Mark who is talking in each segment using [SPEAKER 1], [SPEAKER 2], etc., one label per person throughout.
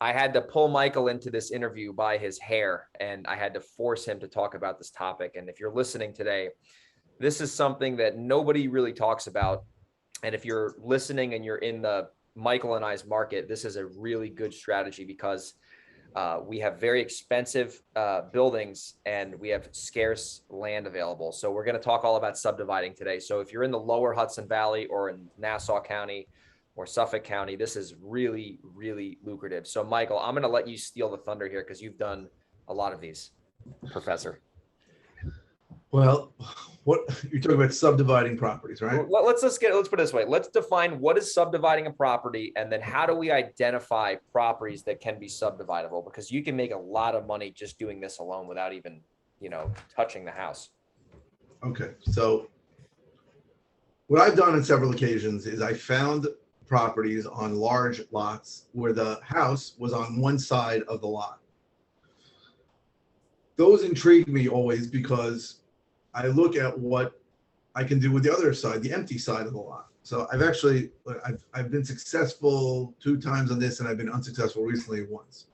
[SPEAKER 1] I had to pull Michael into this interview by his hair, and I had to force him to talk about this topic. And if you're listening today, this is something that nobody really talks about. And if you're listening and you're in the Michael and I's market, this is a really good strategy because we have very expensive buildings and we have scarce land available. So we're going to talk all about subdividing today. So if you're in the lower Hudson Valley or in Nassau County or Suffolk County, this is really, really lucrative. So Michael, I'm going to let you steal the thunder here because you've done a lot of these, Professor.
[SPEAKER 2] Well, what you're talking about subdividing properties, right?
[SPEAKER 1] Let's put it this way. Let's define what is subdividing a property, and then how do we identify properties that can be subdividable? Because you can make a lot of money just doing this alone without even, touching the house.
[SPEAKER 2] Okay, so what I've done on several occasions is I found properties on large lots where the house was on one side of the lot. Those intrigue me always because I look at what I can do with the other side, the empty side of the lot. So I've been successful 2 times on this, and I've been unsuccessful recently once.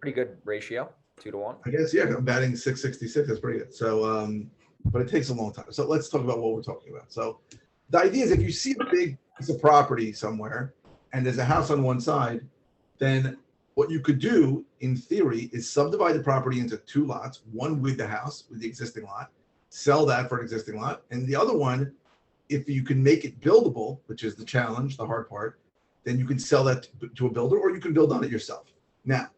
[SPEAKER 1] Pretty good ratio, 2 to 1.
[SPEAKER 2] I guess, yeah, I'm batting 666. That's pretty good. So, but it takes a long time. So let's talk about what we're talking about. So the idea is if you see a big piece of property somewhere and there's a house on one side, then what you could do in theory is subdivide the property into 2 lots, one with the house, with the existing lot, sell that for an existing lot. And the other one, if you can make it buildable, which is the challenge, the hard part, then you can sell that to a builder or you can build on it yourself. Now,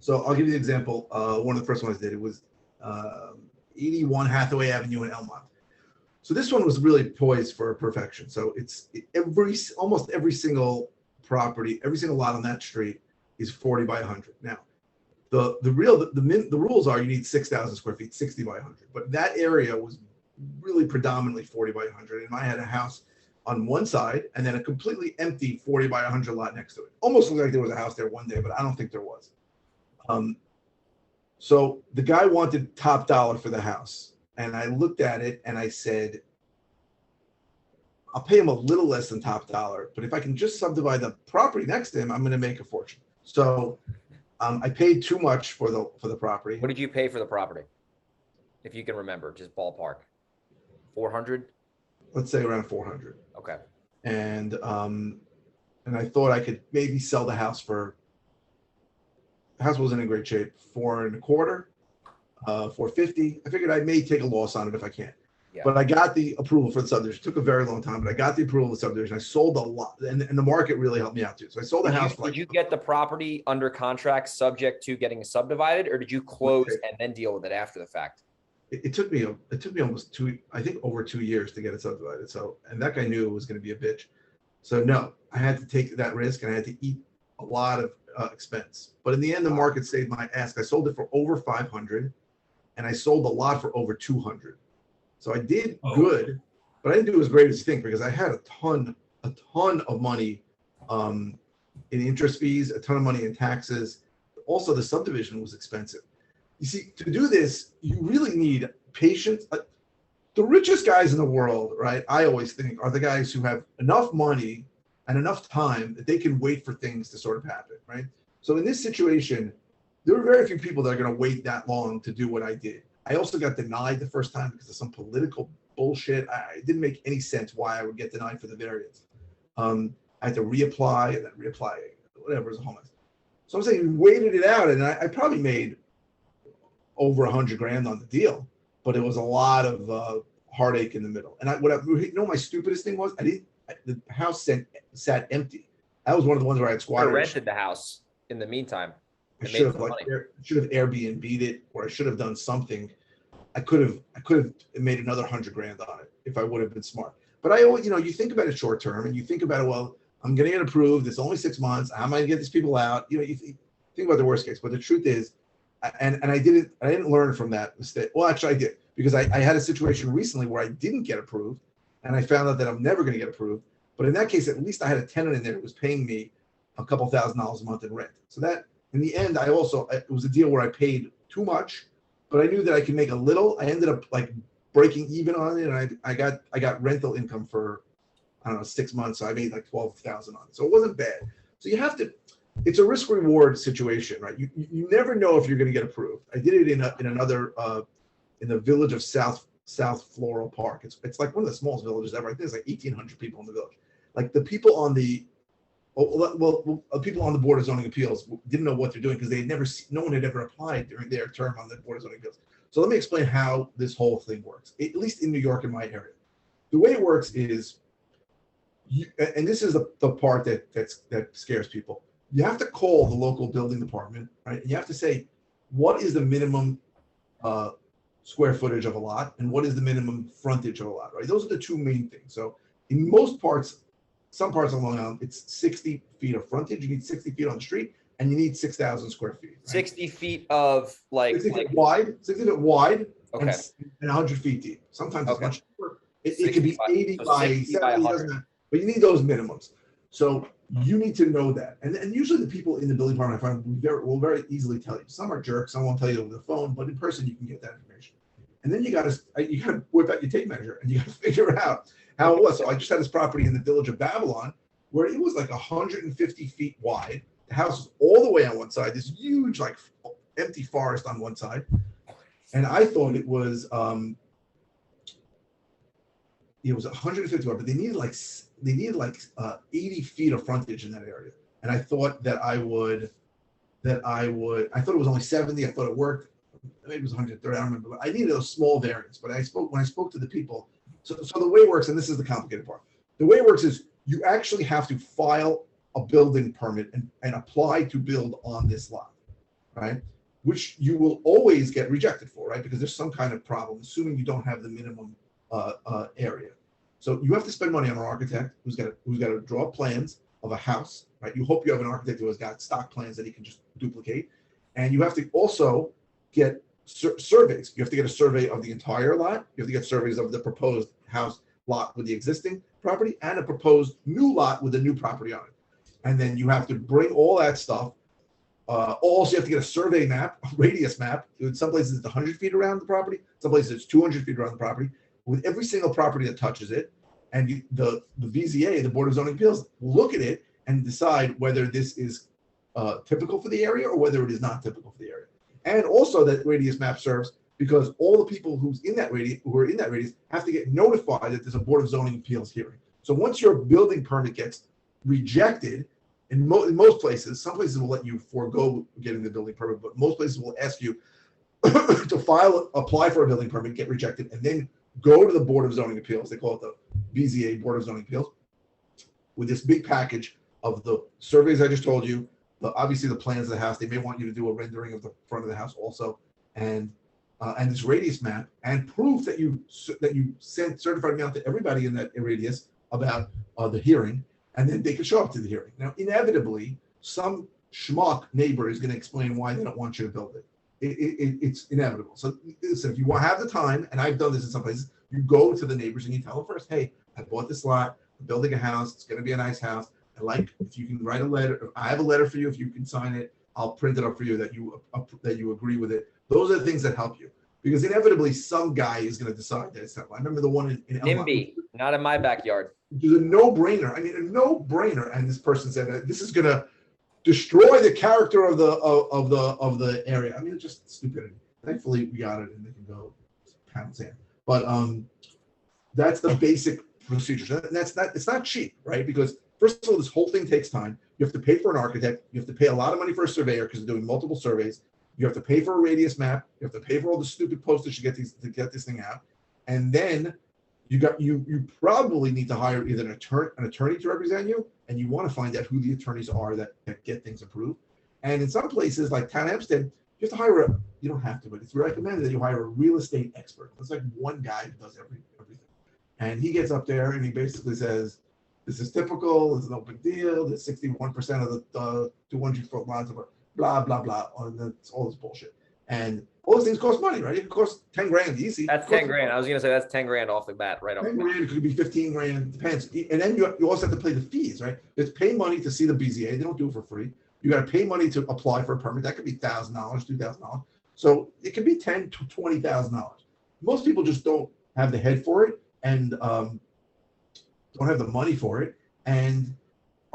[SPEAKER 2] so I'll give you the example. One of the first ones I did, it was 81 Hathaway Avenue in Elmont. So this one was really poised for perfection. So almost every single property, every single lot on that street is 40 by 100. Now, the rules are you need 6,000 square feet, 60 by 100. But that area was really predominantly 40 by 100. And I had a house on one side and then a completely empty 40 by 100 lot next to it. Almost looked like there was a house there one day, but I don't think there was. So the guy wanted top dollar for the house. And I looked at it and I said, I'll pay him a little less than top dollar, but if I can just subdivide the property next to him, I'm going to make a fortune. So I paid too much for the property.
[SPEAKER 1] What did you pay for the property? If you can remember, just ballpark. 400?
[SPEAKER 2] Let's say around 400.
[SPEAKER 1] Okay.
[SPEAKER 2] And I thought I could maybe sell the house for, the house wasn't in great shape, 4.25, 450. I figured I may take a loss on it if I can. Yeah. But I got the approval for the subdivision. It took a very long time, but I got the approval of the subdivision. I sold a lot, and the market really helped me out too. So I sold the house.
[SPEAKER 1] Did you get the property under contract subject to getting subdivided, or did you close and then deal with it after the fact?
[SPEAKER 2] It took me almost over 2 years to get it subdivided. So, and that guy knew it was going to be a bitch. So no, I had to take that risk and I had to eat a lot of expense. But in the end, the market saved my ass. I sold it for over 500, and I sold a lot for over 200. So I did good, but I didn't do as great as you think because I had a ton of money in interest fees, a ton of money in taxes. Also, the subdivision was expensive. You see, to do this, you really need patience. The richest guys in the world, right, I always think are the guys who have enough money and enough time that they can wait for things to sort of happen, right? So in this situation, there are very few people that are going to wait that long to do what I did. I also got denied the first time because of some political bullshit. It didn't make any sense why I would get denied for the variance. I had to reapply and then reapply, whatever, was a whole mess. So I'm saying we waited it out, and I probably made over $100,000 on the deal, but it was a lot of heartache in the middle. And my stupidest thing was the house sat empty. That was one of the ones where I had squatted.
[SPEAKER 1] I rented the house in the meantime.
[SPEAKER 2] I should have Airbnb'd it, or I should have done something. I could have made another $100,000 on it if I would have been smart. But I always, you think about it short term, and you think about it. Well, I'm going to get approved. It's only 6 months. How am I going to get these people out? You think about the worst case. But the truth is, and I didn't learn from that mistake. Well, actually, I did, because I had a situation recently where I didn't get approved, and I found out that I'm never going to get approved. But in that case, at least I had a tenant in there who was paying me a couple $1,000s a month in rent. So that, in the end, it was a deal where I paid too much, but I knew that I could make a little. I ended up like breaking even on it, and I got rental income for, I don't know, 6 months. So I made like $12,000 on it. So it wasn't bad. So you have to, it's a risk reward situation, right? You never know if you're going to get approved. I did it in another in the village of South Floral Park. It's like one of the smallest villages ever. I think there's like 1,800 people in the village. Like the people on the people on the Board of Zoning Appeals didn't know what they're doing because they had never no one had ever applied during their term on the Board of Zoning Appeals. So let me explain how this whole thing works, at least in New York, in my area. The way it works is, and this is the part that scares people. You have to call the local building department, right? And you have to say, what is the minimum square footage of a lot, and what is the minimum frontage of a lot, right? Those are the two main things. So in most parts, some parts of Long Island, it's 60 feet of frontage. You need 60 feet on the street, and you need 6,000 square feet. Right?
[SPEAKER 1] 60 feet of 60
[SPEAKER 2] feet wide, 60 feet wide,
[SPEAKER 1] okay,
[SPEAKER 2] and 100 feet deep. Sometimes it's much deeper. It could be 80 by 70, doesn't matter. But you need those minimums. So you need to know that. And usually the people in the building department, I find, will very easily tell you. Some are jerks, some won't tell you over the phone, but in person you can get that information. And then you got to whip out your tape measure and you got to figure out how it was. So I just had this property in the village of Babylon where it was like 150 feet wide. The house was all the way on one side, this huge like empty forest on one side. And I thought it was 150 wide, but they needed like 80 feet of frontage in that area. And I thought that I thought it was only 70. I thought it worked. Maybe it was 130. I don't remember. But I needed a small variance. But when I spoke to the people, so the way it works, and this is the complicated part. The way it works is you actually have to file a building permit and apply to build on this lot, right? Which you will always get rejected for, right? Because there's some kind of problem, assuming you don't have the minimum area. So you have to spend money on an architect who's got to draw plans of a house, right? You hope you have an architect who has got stock plans that he can just duplicate, and you have to also get surveys. You have to get a survey of the entire lot. You have to get surveys of the proposed house lot with the existing property and a proposed new lot with a new property on it. And then you have to bring all that stuff. Also, you have to get a survey map, a radius map. In some places, it's 100 feet around the property. Some places, it's 200 feet around the property. With every single property that touches it, and the BZA, the Board of Zoning Appeals, will look at it and decide whether this is typical for the area or whether it is not typical for the area. And also, that radius map serves because all the people who are in that radius have to get notified that there's a Board of Zoning Appeals hearing. So once your building permit gets rejected, in most places, some places will let you forego getting the building permit, but most places will ask you to apply for a building permit, get rejected, and then go to the Board of Zoning Appeals. They call it the BZA, Board of Zoning Appeals, with this big package of the surveys I just told you, obviously the plans of the house. They may want you to do a rendering of the front of the house also, and this radius map, and proof that you sent certified mail to everybody in that radius about the hearing, and then they can show up to the hearing. Now, inevitably, some schmuck neighbor is going to explain why they don't want you to build it. It's inevitable. So if you have the time, and I've done this in some places, you go to the neighbors and you tell them first, hey, I bought this lot, I'm building a house, it's going to be a nice house. I like if you can write a letter. I have a letter for you. If you can sign it, I'll print it up for you that you agree with it. Those are the things that help you, because inevitably some guy is going to decide that it's not. I remember the one in
[SPEAKER 1] NIMBY, not in my backyard.
[SPEAKER 2] It was a no-brainer. I mean, a no-brainer. And this person said that this is going to destroy the character of the area. I mean, it's just stupidity. Thankfully, we got it, and they can go pound sand. But that's the basic procedures. And it's not cheap, right? Because first of all, this whole thing takes time. You have to pay for an architect. You have to pay a lot of money for a surveyor because they're doing multiple surveys. You have to pay for a radius map. You have to pay for all the stupid postage to get this thing out. And then you probably need to hire either an attorney to represent you, and you want to find out who the attorneys are that get things approved. And in some places like Town Hempstead, you have to hire you don't have to, but it's recommended that you hire a real estate expert. It's like one guy who does everything. And he gets up there and he basically says, this is typical, it's no big deal, there's 61% of the 200-foot lots of blah, blah, blah, and that's all this bullshit. And all those things cost money, right? It costs 10 grand easy.
[SPEAKER 1] That's 10 grand. I was going to say that's 10 grand off the bat, right off.
[SPEAKER 2] 10 grand, it could be 15 grand, depends. And then you also have to pay the fees, right? It's pay money to see the BZA. They don't do it for free. You got to pay money to apply for a permit. That could be $1,000, $2,000. So it could be $10,000 to $20,000. Most people just don't have the head for it and don't have the money for it, and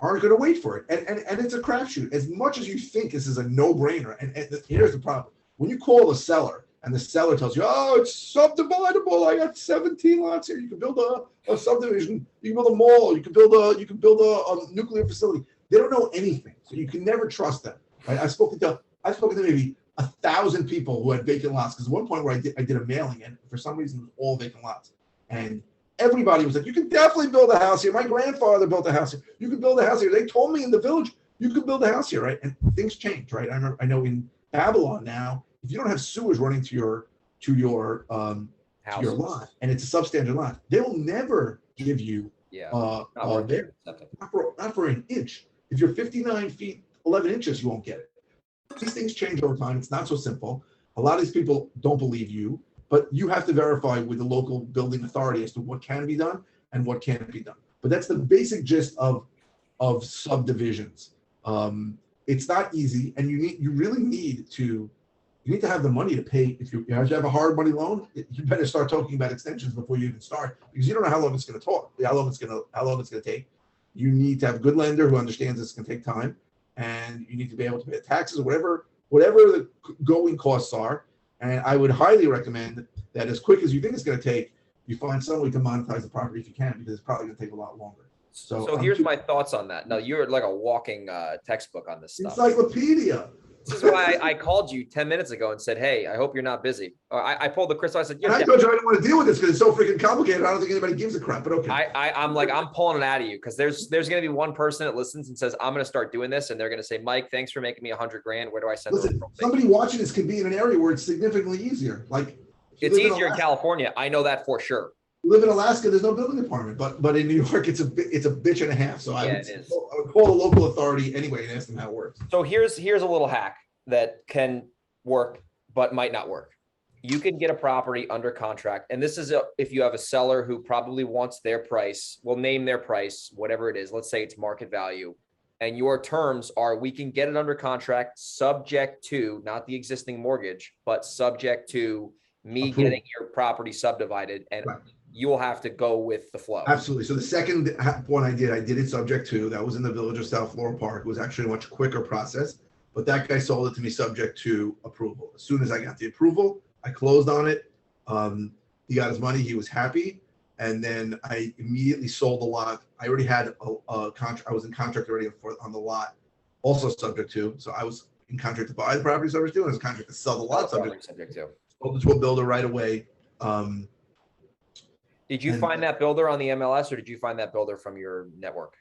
[SPEAKER 2] aren't going to wait for it. And it's a crapshoot. As much as you think this is a no-brainer, and here's the problem. When you call the seller and the seller tells you, oh, it's subdividable. I got 17 lots here. You can build a subdivision. You can build a mall. You can build a nuclear facility. They don't know anything. So you can never trust them. Right? I've spoken to maybe 1,000 people who had vacant lots. Because at one point where I did a mailing, and for some reason it was all vacant lots. And everybody was like, you can definitely build a house here. My grandfather built a house here. You can build a house here. They told me in the village, you could build a house here, right? And things change, right? I know in Babylon now, if you don't have sewers running to your lot, and it's a substandard lot, they will never give you not for an inch. If you're 59 feet 11 inches, you won't get it. These things change over time. It's not so simple. A lot of these people don't believe you, but you have to verify with the local building authority as to what can be done and what can't be done. But that's the basic gist of subdivisions. It's not easy, and you really need to have the money to pay. If you have to have a hard money loan, you better start talking about extensions before you even start, because you don't know how long it's going to take. You need to have a good lender who understands it's going to take time, and you need to be able to pay the taxes, whatever the going costs are. And I would highly recommend that as quick as you think it's going to take, you find some way to monetize the property if you can, because it's probably going to take a lot longer.
[SPEAKER 1] So here's my thoughts on that. Now, you're like a walking textbook on this stuff.
[SPEAKER 2] Encyclopedia.
[SPEAKER 1] This is why I called you 10 minutes ago and said, hey, I hope you're not busy. I pulled the crystal. I said,
[SPEAKER 2] I told you I don't want to deal with this because it's so freaking complicated. I don't think anybody gives a crap, but okay.
[SPEAKER 1] I'm pulling it out of you, because there's going to be one person that listens and says, I'm going to start doing this. And they're going to say, Mike, thanks for making me $100,000. Where do I send
[SPEAKER 2] Listen, somebody watching this could be in an area where it's significantly easier. Like,
[SPEAKER 1] it's easier in California. I know that for sure.
[SPEAKER 2] You live in Alaska, there's no building department, but in New York, it's a bitch and a half. So I would call the local authority anyway and ask them how it works.
[SPEAKER 1] So here's a little hack that can work, but might not work. You can get a property under contract. And this is if you have a seller who probably wants their price, will name their price, whatever it is. Let's say it's market value. And your terms are, we can get it under contract subject to, not the existing mortgage, but subject to me getting your property subdivided. And you will have to go with the flow.
[SPEAKER 2] Absolutely. So the second one I did it subject to. That was in the village of South Floral Park. It was actually a much quicker process, but that guy sold it to me subject to approval. As soon as I got the approval, I closed on it. He got his money. He was happy. And then I immediately sold the lot. I already had a contract. I was in contract already on the lot, also subject to. So I was in contract to buy the property subject to, and I was in contract to sell the lot subject to. Sold it to a builder right away.
[SPEAKER 1] Did you find that builder on the MLS, or did you find that builder from your network?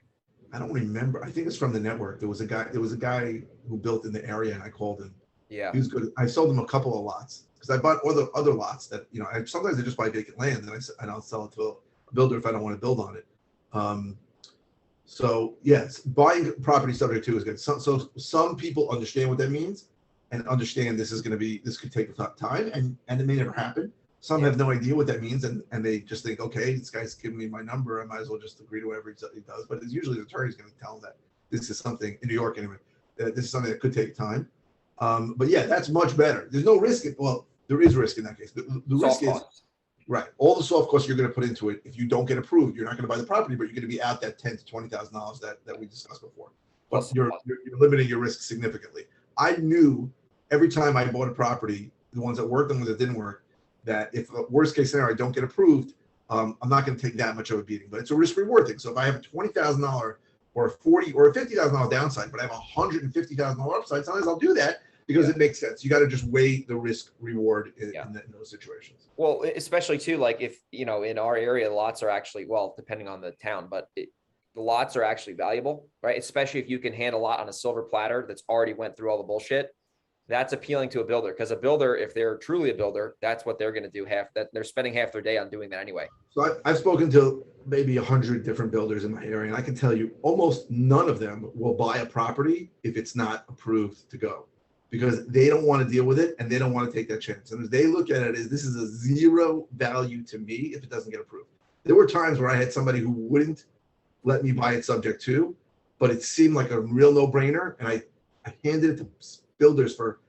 [SPEAKER 2] I don't remember. I think it's from the network. There was a guy who built in the area, and I called him.
[SPEAKER 1] Yeah.
[SPEAKER 2] He was good. I sold him a couple of lots because I bought other lots that, sometimes I just buy vacant land and I'll sell it to a builder if I don't want to build on it. So yes, buying property subject to is good. So some people understand what that means and understand this could take time and it may never happen. Some have no idea what that means, and they just think, okay, this guy's giving me my number, I might as well just agree to whatever he does. But it's usually the attorney's going to tell them that this is something, in New York anyway, that this is something that could take time. But yeah, that's much better. There's no risk. Well, there is risk in that case. The risk is, right, all the soft costs you're going to put into it. If you don't get approved, you're not going to buy the property, but you're going to be out that $10,000 to $20,000 that we discussed before. But you're limiting your risk significantly. I knew every time I bought a property, the ones that worked and the ones that didn't work, that if the worst case scenario I don't get approved, I'm not going to take that much of a beating. But it's a risk reward thing. So if I have a $20,000 or a $40,000 or a $50,000 downside, but I have a $150,000 upside, sometimes I'll do that because it makes sense. You got to just weigh the risk reward in those situations.
[SPEAKER 1] Well, especially too, like if in our area, the lots are actually, well, depending on the town, but the lots are actually valuable, right? Especially if you can hand a lot on a silver platter that's already went through all the bullshit. That's appealing to a builder, because a builder, if they're truly a builder, that's what they're going to do. They're spending half their day on doing that anyway.
[SPEAKER 2] So I've spoken to maybe 100 different builders in my area, and I can tell you almost none of them will buy a property if it's not approved to go, because they don't want to deal with it and they don't want to take that chance. And they look at it as, this is a zero value to me if it doesn't get approved. There were times where I had somebody who wouldn't let me buy it subject to, but it seemed like a real no-brainer, and I handed it to builders for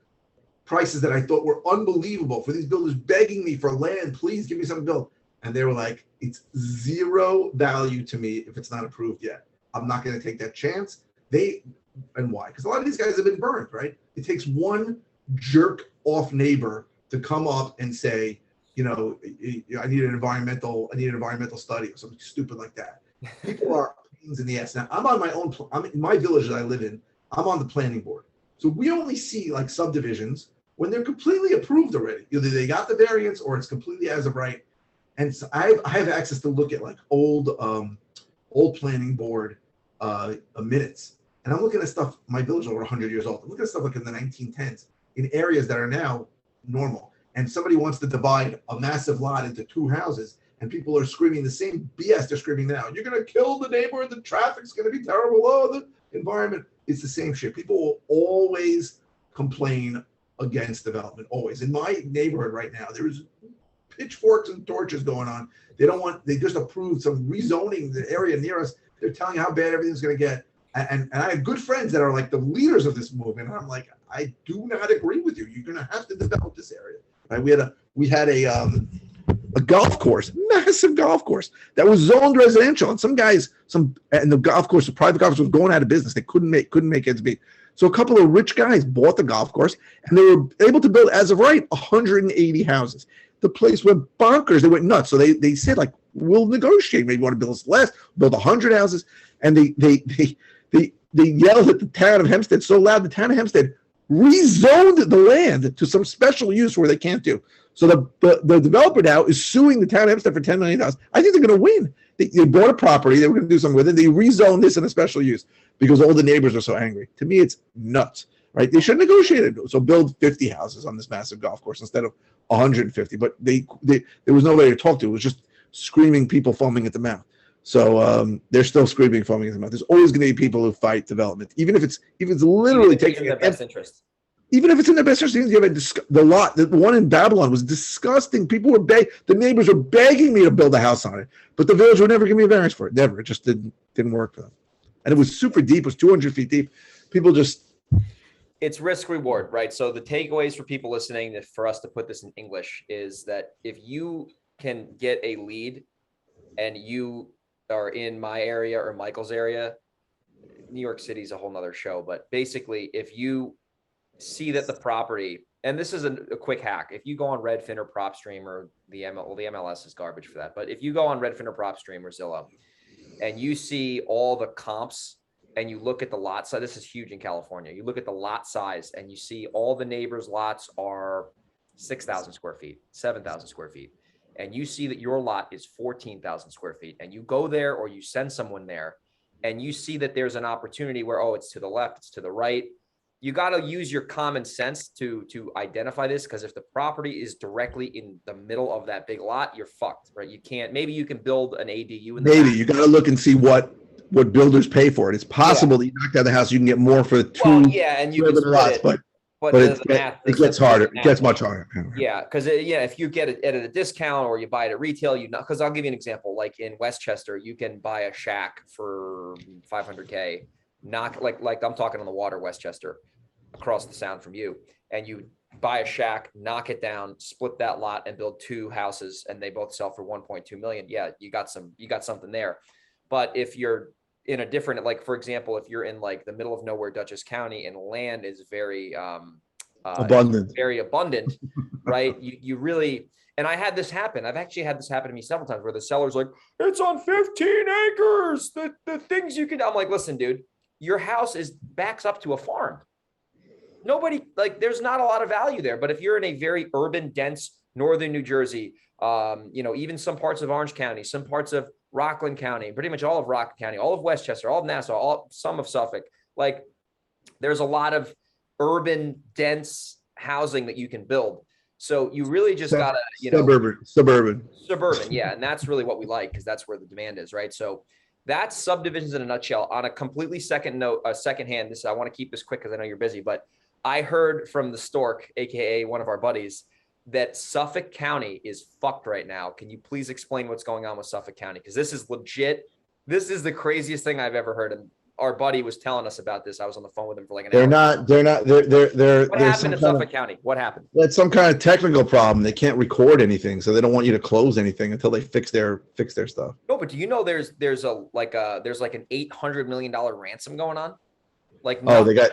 [SPEAKER 2] prices that I thought were unbelievable, for these builders begging me for land, please give me something to build. And they were like, it's zero value to me if it's not approved yet. I'm not going to take that chance. And why? Because a lot of these guys have been burned, right? It takes one jerk off neighbor to come up and say, I need an environmental study or something stupid like that. People are pains in the ass. Now I'm in my village that I live in, I'm on the planning board. So we only see like subdivisions when they're completely approved already. Either they got the variance or it's completely as of right. And so I have access to look at like old planning board minutes. And I'm looking at stuff, my village is over 100 years old. I'm looking at stuff like in the 1910s in areas that are now normal. And somebody wants to divide a massive lot into 2 houses, and people are screaming the same BS they're screaming now. You're going to kill the neighbor, the traffic's going to be terrible. Oh, the environment. It's the same shit. People will always complain against development, always. In my neighborhood right now, there's pitchforks and torches going on. They just approved some rezoning the area near us. They're telling you how bad everything's going to get. And I have good friends that are like the leaders of this movement. And I'm like, I do not agree with you. You're going to have to develop this area. Right? We had a golf course, massive golf course that was zoned residential. And and the golf course, the private golf course was going out of business. They couldn't make ends meet. So a couple of rich guys bought the golf course and they were able to build, as of right, 180 houses. The place went bonkers. They went nuts. So they said, like, we'll negotiate. Maybe you want to build less, build 100 houses. And they yelled at the town of Hempstead so loud, the town of Hempstead rezoned the land to some special use where they can't do. So the developer now is suing the town of Hempstead for $10 million. I think they're going to win. They bought a property. They were going to do something with it. They rezoned this in a special use because all the neighbors are so angry. To me, it's nuts, right? They should negotiate it. So build 50 houses on this massive golf course instead of 150. But there was nobody to talk to. It was just screaming people foaming at the mouth. So they're still screaming, foaming at the mouth. There's always going to be people who fight development, even if it's literally taking
[SPEAKER 1] their best interest.
[SPEAKER 2] Even if it's in their best interest, you have the one in Babylon was disgusting. People were the neighbors were begging me to build a house on it, but the village would never give me a variance for it. Never. It just didn't work for them. And it was super deep. It was 200 feet deep. People just.
[SPEAKER 1] It's risk reward, right? So the takeaways for people listening, for us to put this in English, is that if you can get a lead and you are in my area or Michael's area, New York City is a whole nother show. But basically, if you see that the property, and this is a quick hack, if you go on Redfin or PropStream or the MLS is garbage for that. But if you go on Redfin or PropStream or Zillow and you see all the comps and you look at the lot size, this is huge in California. You look at the lot size and you see all the neighbors' lots are 6,000 square feet, 7,000 square feet. And you see that your lot is 14,000 square feet, and you go there or you send someone there and you see that there's an opportunity where, oh, it's to the left, it's to the right. You got to use your common sense to identify this, because if the property is directly in the middle of that big lot, you're fucked, right? You can't, maybe you can build an ADU in the back.
[SPEAKER 2] You got to look and see what builders pay for it. It's possible that you knock down the house, you can get more for
[SPEAKER 1] and you can split
[SPEAKER 2] lots,
[SPEAKER 1] it. But
[SPEAKER 2] it gets harder. It gets much harder.
[SPEAKER 1] Yeah, because if you get it at a discount or you buy it at retail, because I'll give you an example. Like in Westchester, you can buy a shack for $500K. Like I'm talking on the water, Westchester, across the sound from you, and you buy a shack, knock it down, split that lot, and build 2 houses, and they both sell for 1.2 million. Yeah, you got something there. But if you're in a different, like, for example, if you're in like the middle of nowhere, Dutchess County, and land is very abundant, right? You really, and I had this happen. I've actually had this happen to me several times where the seller's like, it's on 15 acres. The things you can, I'm like, listen, dude, your house backs up to a farm. Nobody, like, there's not a lot of value there. But if you're in a very urban, dense northern New Jersey, even some parts of Orange County, some parts of Rockland County, pretty much all of Rockland County, all of Westchester, all of Nassau, some of Suffolk, like, there's a lot of urban, dense housing that you can build. So you really just gotta, suburban. Yeah. And that's really what we like, because that's where the demand is, right? So that's subdivisions in a nutshell. On a completely second hand, I want to keep this quick because I know you're busy, but I heard from the Stork, AKA one of our buddies, that Suffolk County is fucked right now. Can you please explain what's going on with Suffolk County? Because this is legit. This is the craziest thing I've ever heard. And our buddy was telling us about this. I was on the phone with him for like an
[SPEAKER 3] They're
[SPEAKER 1] hour.
[SPEAKER 3] not. They're
[SPEAKER 1] What
[SPEAKER 3] there's
[SPEAKER 1] happened
[SPEAKER 3] some
[SPEAKER 1] in
[SPEAKER 3] kind
[SPEAKER 1] Suffolk County? What happened?
[SPEAKER 3] That's some kind of technical problem. They can't record anything, so they don't want you to close anything until they fix their stuff.
[SPEAKER 1] No, but do you know there's like an $800 million ransom going on? Like,
[SPEAKER 3] Oh, they got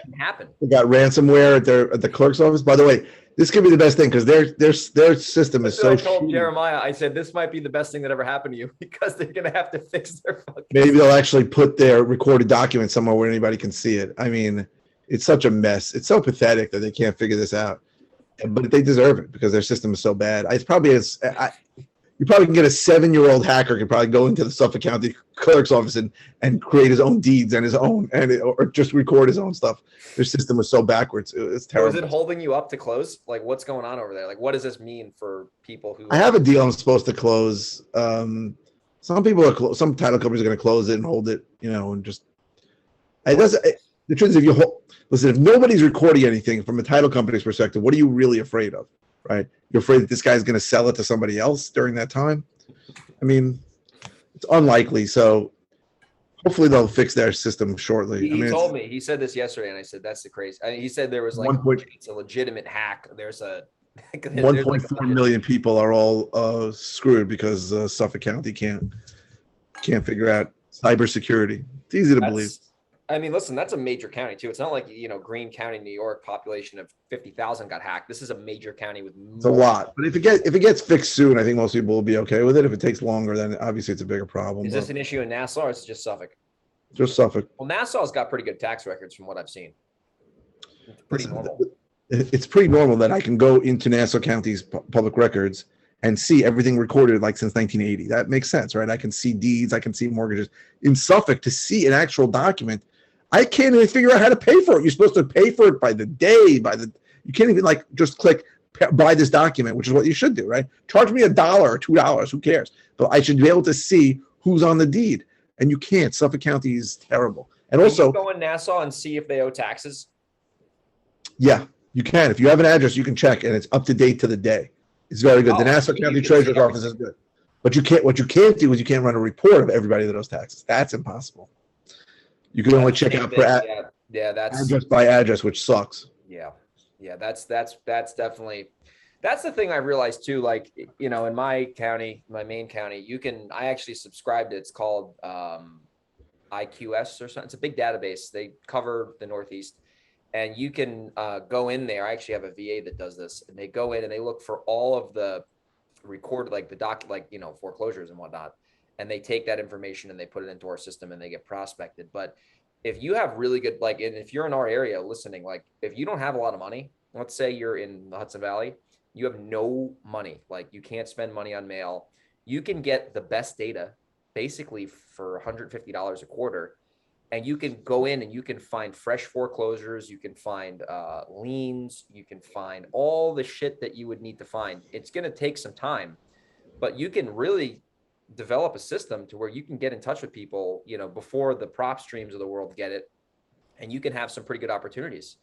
[SPEAKER 3] ransomware at the clerk's office. By the way, this could be the best thing because their system is so.
[SPEAKER 1] I told Jeremiah, I said this might be the best thing that ever happened to you because they're gonna have to fix their fucking.
[SPEAKER 3] Maybe they'll actually put their recorded document somewhere where anybody can see it. I mean, it's such a mess. It's so pathetic that they can't figure this out, but they deserve it because their system is so bad. It's probably you probably can get a 7-year-old hacker can probably go into the Suffolk County clerk's office and create his own deeds and or just record his own stuff. Their system was so backwards. It's terrible.
[SPEAKER 1] So is it holding you up to close? Like, what's going on over there? Like, what does this mean for people who?
[SPEAKER 3] I have a deal I'm supposed to close. Some people are some title companies are going to close it and hold it, and just. It doesn't. The truth is, listen, if nobody's recording anything from a title company's perspective, what are you really afraid of? Right? You're afraid that this guy's going to sell it to somebody else during that time. I mean, it's unlikely. So hopefully they'll fix their system shortly.
[SPEAKER 1] He told me, he said this yesterday, and I said, that's the crazy. He said there was like it's a legitimate hack. There's
[SPEAKER 3] 1.4 million people are all screwed because Suffolk County can't figure out cybersecurity. It's easy to believe.
[SPEAKER 1] I mean, listen, that's a major county too. It's not like, Greene County, New York, population of 50,000 got hacked. This is a major county with.
[SPEAKER 3] It's a lot, but if it gets fixed soon, I think most people will be okay with it. If it takes longer, then obviously it's a bigger problem.
[SPEAKER 1] Is this an issue in Nassau or is it just Suffolk?
[SPEAKER 3] Just Suffolk.
[SPEAKER 1] Well, Nassau's got pretty good tax records from what I've seen. It's pretty normal.
[SPEAKER 3] It's pretty normal that I can go into Nassau County's public records and see everything recorded like since 1980. That makes sense, right? I can see deeds, I can see mortgages. In Suffolk, to see an actual document, I can't even figure out how to pay for it. You're supposed to pay for it by the day, you can't even just click buy this document, which is what you should do, right? Charge me $1 or $2, who cares? But I should be able to see who's on the deed. And you can't. Suffolk County is terrible. And also,
[SPEAKER 1] you go in Nassau and see if they owe taxes?
[SPEAKER 3] Yeah, you can. If you have an address, you can check, and it's up to date to the day. It's very good. The Nassau County Treasurer's Office is good. But what you can't do is you can't run a report of everybody that owes taxes. That's impossible. You can only check out for
[SPEAKER 1] that's
[SPEAKER 3] address by address, which sucks.
[SPEAKER 1] Yeah, that's definitely, that's the thing I realized too. Like, in my county, my main county, I actually subscribed to, it's called IQS or something. It's a big database. They cover the Northeast, and you can go in there. I actually have a VA that does this, and they go in and they look for all of the recorded, like foreclosures and whatnot. And they take that information and they put it into our system and they get prospected. But if you have really good, and if you're in our area listening, like if you don't have a lot of money, let's say you're in the Hudson Valley, you have no money, like you can't spend money on mail. You can get the best data basically for $150 a quarter. And you can go in and you can find fresh foreclosures. You can find liens. You can find all the shit that you would need to find. It's going to take some time, but you can really develop a system to where you can get in touch with people, before the prop streams of the world get it, and you can have some pretty good opportunities,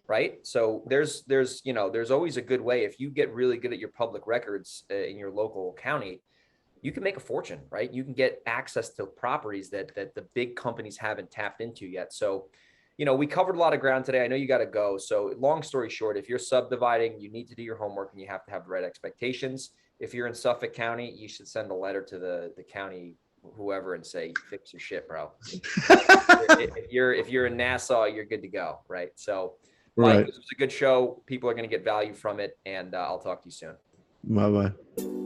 [SPEAKER 1] right? So there's always a good way. If you get really good at your public records in your local county, you can make a fortune, right? You can get access to properties that the big companies haven't tapped into yet. So, we covered a lot of ground today. I know you got to go. So long story short, if you're subdividing, you need to do your homework and you have to have the right expectations. If you're in Suffolk County, you should send a letter to the county, whoever, and say, fix your shit, bro. if you're in Nassau, you're good to go, right? So, Mike, this was a good show. People are going to get value from it, and I'll talk to you soon.
[SPEAKER 3] Bye-bye.